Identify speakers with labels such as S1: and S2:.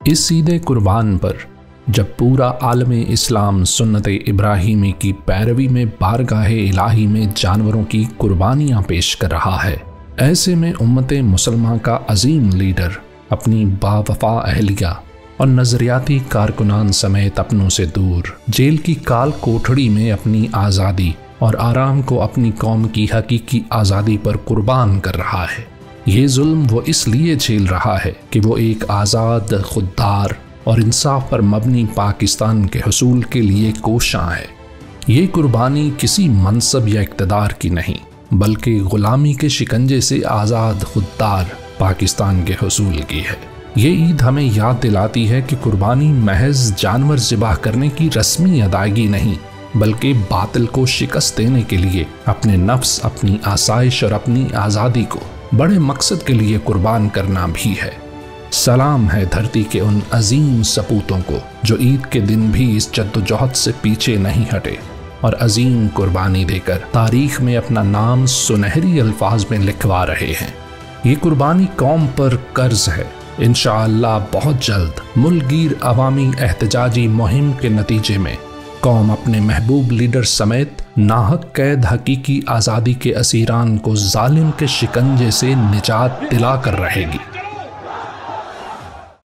S1: इस ईद कुर्बान पर जब पूरा आलम इस्लाम सुन्नत इब्राहीमी की पैरवी में बारगाह इलाही में जानवरों की कुर्बानियाँ पेश कर रहा है, ऐसे में उम्मत मुसलमान का अजीम लीडर अपनी बावफा अहलिया और नज़रियाती कारकुनान समेत अपनों से दूर जेल की काल कोठड़ी में अपनी आज़ादी और आराम को अपनी कौम की हकीकी आज़ादी पर कुर्बान कर रहा है। ये जुल्म वो इसलिए झेल रहा है कि वो एक आज़ाद, खुददार और इंसाफ पर मबनी पाकिस्तान के हुसूल के लिए कोशां है। ये कुर्बानी किसी मनसब या इक़्तिदार की नहीं, बल्कि ग़ुलामी के शिकंजे से आज़ाद, खुददार पाकिस्तान के हुसूल की है। ये ईद हमें याद दिलाती है कि कुर्बानी महज जानवर ज़िबाह करने की रस्मी अदायगी नहीं, बल्कि बातिल को शिकस्त देने के लिए अपने नफ्स, अपनी आसाइश और अपनी आज़ादी को बड़े मकसद के लिए कुर्बान करना भी है। सलाम है धरती के उन अजीम सपूतों को जो ईद के दिन भी इस जद्दोजहद से पीछे नहीं हटे और अजीम कुर्बानी देकर तारीख में अपना नाम सुनहरी अल्फाज में लिखवा रहे हैं। ये कुर्बानी कौम पर कर्ज है। इंशाअल्लाह बहुत जल्द मुल्कगीर अवामी एहतजाजी मुहिम के नतीजे में कौम अपने महबूब लीडर समेत नाहक कैद हकीकी आज़ादी के असीरान को जालिम के शिकंजे से निजात दिला कर रहेगी।